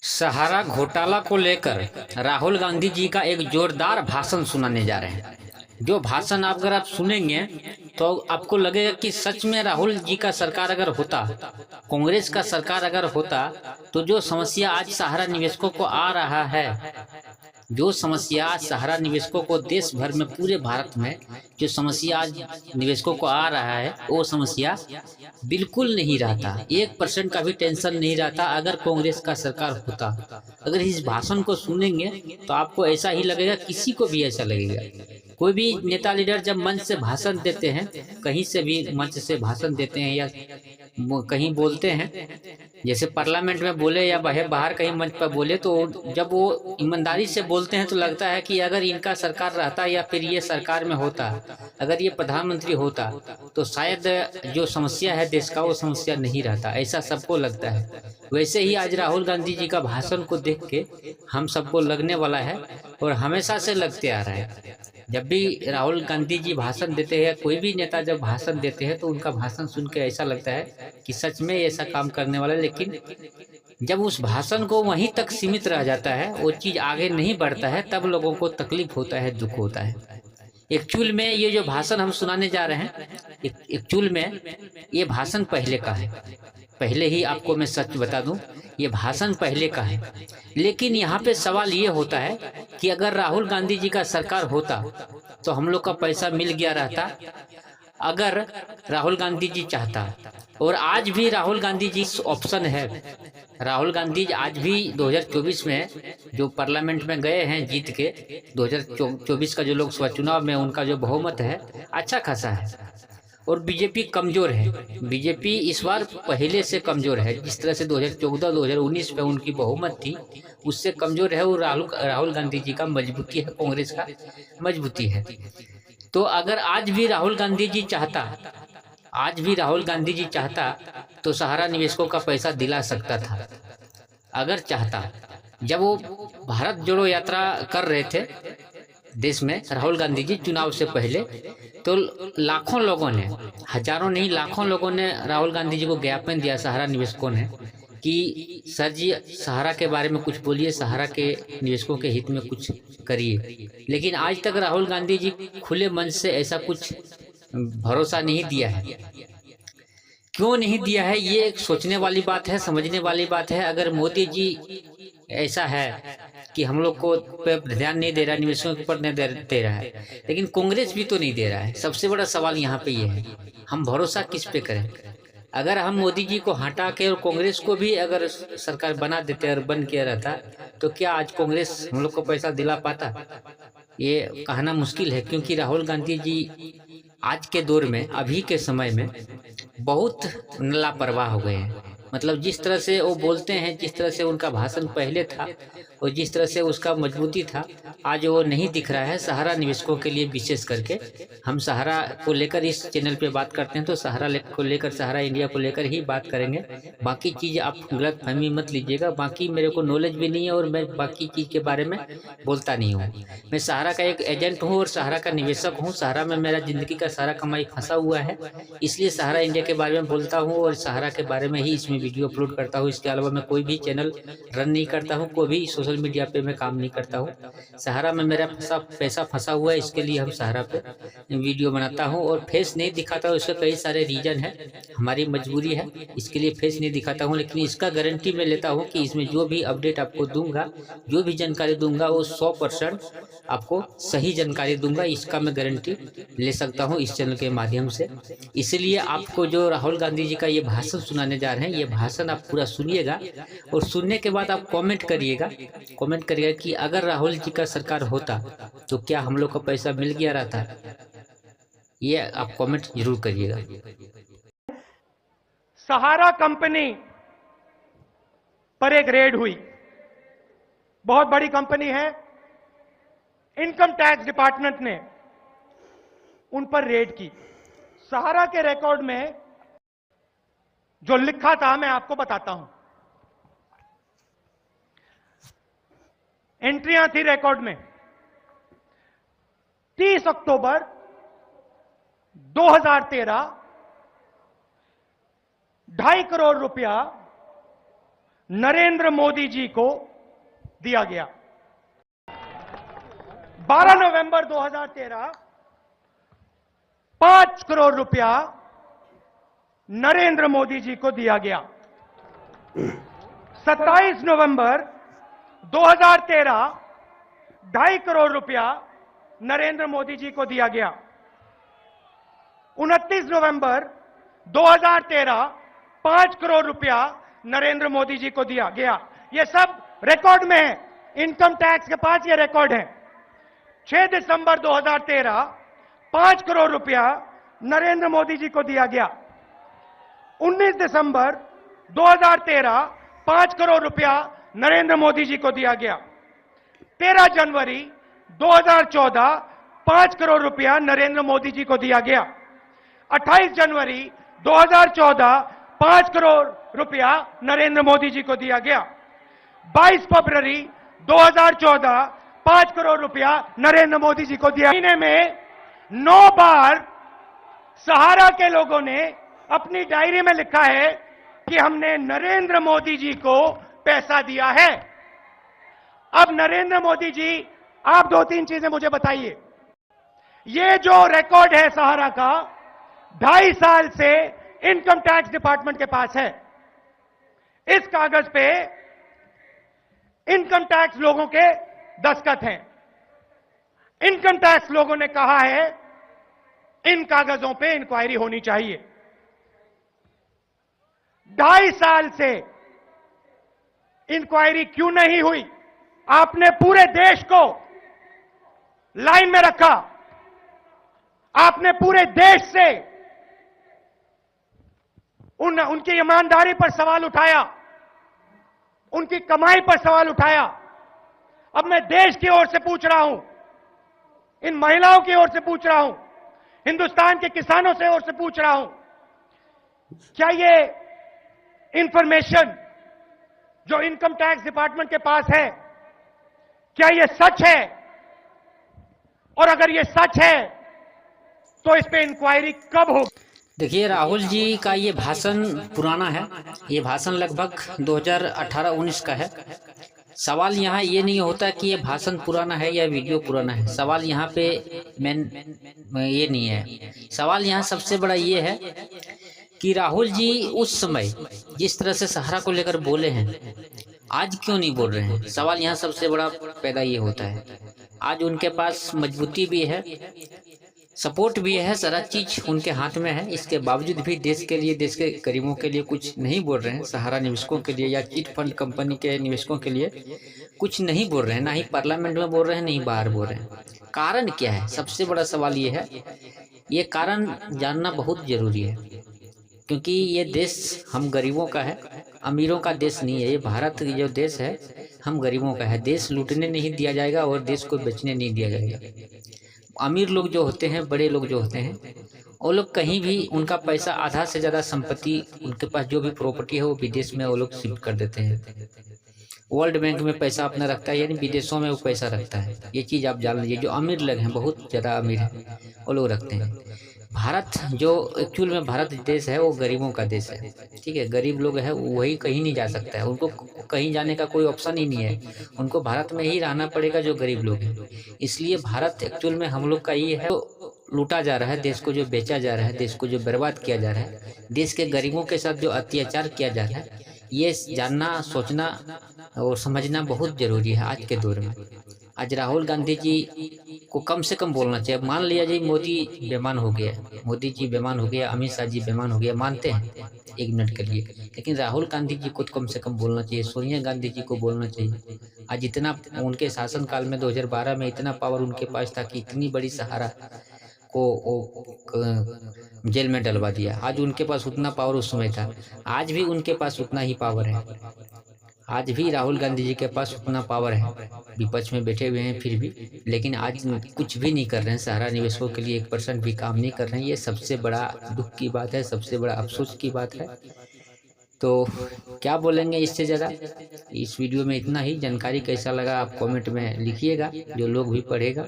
सहारा घोटाला को लेकर राहुल गांधी जी का एक जोरदार भाषण सुनाने जा रहे हैं। जो भाषण अगर आप सुनेंगे तो आपको लगेगा कि सच में राहुल जी का सरकार अगर होता, कांग्रेस का सरकार अगर होता, तो जो समस्या आज सहारा निवेशकों को आ रहा है, जो समस्या आज सहारा निवेशकों को देश भर में, पूरे भारत में जो समस्या आज निवेशकों को आ रहा है, वो समस्या बिल्कुल नहीं रहता। 1% का भी टेंशन नहीं रहता अगर कांग्रेस का सरकार होता। अगर इस भाषण को सुनेंगे तो आपको ऐसा ही लगेगा, किसी को भी ऐसा लगेगा। कोई भी नेता लीडर जब मंच से भाषण देते हैं, कहीं से भी मंच से भाषण देते हैं या कहीं बोलते हैं, जैसे पार्लियामेंट में बोले या बाहर कहीं मंच पर बोले, तो जब वो ईमानदारी से बोलते हैं तो लगता है कि अगर इनका सरकार रहता या फिर ये सरकार में होता, अगर ये प्रधानमंत्री होता, तो शायद जो समस्या है देश का, वो समस्या नहीं रहता, ऐसा सबको लगता है। वैसे ही आज राहुल गांधी जी का भाषण को देख के हम सबको लगने वाला है, और हमेशा से लगते आ रहा है। जब भी राहुल गांधी जी भाषण देते हैं, कोई भी नेता जब भाषण देते हैं, तो उनका भाषण सुन के ऐसा लगता है कि सच में ऐसा काम करने वाला है। लेकिन जब उस भाषण को वहीं तक सीमित रह जाता है, वो चीज़ आगे नहीं बढ़ता है, तब लोगों को तकलीफ होता है, दुख होता है। एक्चुअल में ये जो भाषण हम सुनाने जा रहे हैं, एक्चुअल में ये भाषण पहले का है। पहले ही आपको मैं सच बता दूं, ये भाषण पहले का है। लेकिन यहाँ पे सवाल ये होता है कि अगर राहुल गांधी जी का सरकार होता तो हम लोग का पैसा मिल गया रहता, अगर राहुल गांधी जी चाहता। और आज भी राहुल गांधी जी ऑप्शन है। राहुल गांधी आज भी 2024 में जो पार्लियामेंट में गए हैं जीत के, 2024 का जो लोकसभा चुनाव में उनका जो बहुमत है अच्छा खासा है। और बीजेपी कमजोर है। बीजेपी इस बार पहले से कमजोर है। जिस तरह से 2014-2019 में उनकी बहुमत थी, उससे कमजोर है। और राहुल गांधी जी का मजबूती है, कांग्रेस का मजबूती है। तो अगर आज भी राहुल गांधी जी चाहता, आज भी राहुल गांधी जी चाहता, तो सहारा निवेशकों का पैसा दिला सकता था, अगर चाहता। जब वो भारत जोड़ो यात्रा कर रहे थे देश में, राहुल गांधी जी चुनाव से पहले, तो लाखों लोगों ने, हजारों नहीं लाखों लोगों ने राहुल गांधी जी को ज्ञापन दिया, सहारा निवेशकों ने, कि सर जी सहारा के बारे में कुछ बोलिए, सहारा के निवेशकों के हित में कुछ करिए। लेकिन आज तक राहुल गांधी जी खुले मन से ऐसा कुछ भरोसा नहीं दिया है। क्यों नहीं दिया है, ये एक सोचने वाली बात है, समझने वाली बात है। अगर मोदी जी ऐसा है कि हम लोग को पे ध्यान नहीं दे रहा, निवेशकों के ऊपर नहीं दे रहा है, लेकिन कांग्रेस भी तो नहीं दे रहा है। सबसे बड़ा सवाल यहाँ पे ये है, हम भरोसा किस पे करें। अगर हम मोदी जी को हटा के और कांग्रेस को भी अगर सरकार बना देते और बन किया रहता, तो क्या आज कांग्रेस हम लोग को पैसा दिला पाता? ये कहना मुश्किल है। क्योंकि राहुल गांधी जी आज के दौर में, अभी के समय में बहुत लापरवाह हो गए हैं। मतलब जिस तरह से वो बोलते हैं, जिस तरह से उनका भाषण पहले था और जिस तरह से उसका मजबूती था, आज वो नहीं दिख रहा है। सहारा निवेशकों के लिए विशेष करके हम सहारा को लेकर इस चैनल पे बात करते हैं, तो सहारा को लेकर, सहारा इंडिया को लेकर ही बात करेंगे। बाकी चीज़ आप गलत फहमी मत लीजिएगा। बाकी मेरे को नॉलेज भी नहीं है और मैं बाकी चीज़ के बारे में बोलता नहीं हूँ। मैं सहारा का एक एजेंट हूँ और सहारा का निवेशक हूँ। सहारा में मेरा जिंदगी का सारा कमाई फंसा हुआ है, इसलिए सहारा इंडिया के बारे में बोलता हूँ और सहारा के बारे में ही इसमें वीडियो अपलोड करता हूँ। इसके अलावा मैं कोई भी चैनल रन नहीं करता हूँ, कोई भी सोशल मीडिया पे मैं काम नहीं करता हूँ। सहारा में मेरा पैसा फंसा हुआ है, इसके लिए हम सहारा पे वीडियो बनाता हूँ और फेस नहीं दिखाता हूँ। इसके कई सारे रीजन है, हमारी मजबूरी है, इसके लिए फेस नहीं दिखाता हूँ। लेकिन इसका गारंटी मैं लेता हूँ कि इसमें जो भी अपडेट आपको दूंगा, जो भी जानकारी दूंगा, वो 100% आपको सही जानकारी दूंगा। इसका मैं गारंटी ले सकता हूँ इस चैनल के माध्यम से। इसलिए आपको जो राहुल गांधी जी का ये भाषण सुनाने जा रहे हैं, ये भाषण आप पूरा सुनिएगा और सुनने के बाद आप कमेंट करिएगा कि अगर राहुल जी का सरकार होता तो क्या हम लोग को पैसा मिल गया रहता। ये आप कमेंट जरूर करिएगा। सहारा कंपनी पर एक रेड हुई, बहुत बड़ी कंपनी है। इनकम टैक्स डिपार्टमेंट ने उन पर रेड की। सहारा के रिकॉर्ड में जो लिखा था मैं आपको बताता हूं। एंट्रियां थी रिकॉर्ड में, 30 अक्टूबर 2013 2.5 करोड़ रुपया नरेंद्र मोदी जी को दिया गया। 12 नवंबर 2013 5 करोड़ रुपया नरेंद्र मोदी जी को दिया गया। 27 नवंबर 2013 2.5 करोड़ रुपया नरेंद्र मोदी जी को दिया गया। 29 नवंबर 2013 5 करोड़ रुपया नरेंद्र मोदी जी को दिया गया। यह सब रिकॉर्ड में है, इनकम टैक्स के पास यह रिकॉर्ड है। 6 दिसंबर 2013 5 करोड़ रुपया नरेंद्र मोदी जी को दिया गया। 19 दिसंबर 2013 5 करोड़ रुपया नरेंद्र मोदी जी को दिया गया। 13 जनवरी 2014 5 करोड़ रुपया नरेंद्र मोदी जी को दिया गया। 28 जनवरी 2014 5 करोड़ रुपया नरेंद्र मोदी जी को दिया गया। 22 फरवरी 2014 5 करोड़ रुपया नरेंद्र मोदी जी को दिया। महीने में 9 बार सहारा के लोगों ने अपनी डायरी में लिखा है कि हमने नरेंद्र मोदी जी को पैसा दिया है। अब नरेंद्र मोदी जी, आप 2-3 चीजें मुझे बताइए। ये जो रिकॉर्ड है सहारा का, 2.5 साल से इनकम टैक्स डिपार्टमेंट के पास है। इस कागज पे इनकम टैक्स लोगों के दस्तखत हैं। इनकम टैक्स लोगों ने कहा है इन कागजों पे इंक्वायरी होनी चाहिए। 2.5 साल से इंक्वायरी क्यों नहीं हुई? आपने पूरे देश को लाइन में रखा। आपने पूरे देश से उनकी ईमानदारी पर सवाल उठाया, उनकी कमाई पर सवाल उठाया। अब मैं देश की ओर से पूछ रहा हूं, इन महिलाओं की ओर से पूछ रहा हूं, हिंदुस्तान के किसानों से ओर से पूछ रहा हूं, क्या ये इंफॉर्मेशन जो इनकम टैक्स डिपार्टमेंट के पास है, क्या ये सच है? और अगर ये सच है तो इस पे इंक्वायरी कब होगी? देखिए, राहुल जी का ये भाषण पुराना है। ये भाषण लगभग 2018-19 का है। सवाल यहाँ ये नहीं होता कि ये भाषण पुराना है या वीडियो पुराना है। सवाल यहाँ पे मेन ये नहीं है। सवाल यहाँ सबसे बड़ा ये है कि राहुल जी उस समय जिस तरह से सहारा को लेकर बोले हैं, आज क्यों नहीं बोल रहे हैं? सवाल यहाँ सबसे बड़ा पैदा ये होता है। आज उनके पास मजबूती भी है, सपोर्ट भी है, सारा चीज उनके हाथ में है। इसके बावजूद भी देश के लिए, देश के गरीबों के लिए कुछ नहीं बोल रहे हैं। सहारा निवेशकों के लिए या चिट फंड कंपनी के निवेशकों के लिए कुछ नहीं बोल रहे हैं। ना ही पार्लियामेंट में बोल रहे हैं, नहीं बाहर बोल रहे हैं। कारण क्या है? सबसे बड़ा सवाल ये है। ये कारण जानना बहुत जरूरी है, क्योंकि ये देश हम गरीबों का है, अमीरों का देश नहीं है। ये भारत जो देश है हम गरीबों का है। देश लूटने नहीं दिया जाएगा और देश को बेचने नहीं दिया जाएगा। अमीर लोग जो होते हैं, बड़े लोग जो होते हैं, वो लोग कहीं भी उनका पैसा, आधा से ज़्यादा संपत्ति, उनके पास जो भी प्रॉपर्टी है वो विदेश में वो लोग शिफ्ट कर देते हैं। वर्ल्ड बैंक में पैसा अपना रखता है, यानी विदेशों में वो पैसा रखता है। ये चीज़ आप जान लीजिए। जो अमीर लोग हैं, बहुत ज़्यादा अमीर हैं, वो लोग रखते हैं। भारत जो एक्चुअल में भारत देश है वो गरीबों का देश है। ठीक है, गरीब लोग है वही कहीं नहीं जा सकता है। उनको कहीं जाने का कोई ऑप्शन ही नहीं है। उनको भारत में ही रहना पड़ेगा, जो गरीब लोग हैं। इसलिए भारत एक्चुअल में हम लोग का ये है, तो लूटा जा रहा है, देश को जो बेचा जा रहा है, देश को जो बर्बाद किया जा रहा है, देश के गरीबों के साथ जो अत्याचार किया जा रहा है, ये जानना, सोचना और समझना बहुत जरूरी है आज के दौर में। आज राहुल गांधी जी को कम से कम बोलना चाहिए। मान लिया जी मोदी बेमान हो गया, मोदी जी बेमान हो गया, अमित शाह जी बेमान हो गया, मानते हैं एक मिनट के लिए, लेकिन राहुल गांधी जी को कम से कम बोलना चाहिए। सोनिया गांधी जी को बोलना चाहिए। आज इतना उनके शासनकाल में 2012 में इतना पावर उनके पास था कि इतनी बड़ी सहारा को जेल में डलवा दिया। आज उनके पास उतना पावर उस समय था, आज भी उनके पास उतना ही पावर है। आज भी राहुल गांधी जी के पास उतना पावर है, विपक्ष में बैठे हुए हैं फिर भी, लेकिन आज कुछ भी नहीं कर रहे हैं। सहारा निवेशकों के लिए 1% भी काम नहीं कर रहे हैं। ये सबसे बड़ा दुख की बात है, सबसे बड़ा अफसोस की बात है। तो क्या बोलेंगे इससे ज़्यादा? इस वीडियो में इतना ही। जानकारी कैसा लगा आप कमेंट में लिखिएगा, जो लोग भी पढ़ेगा।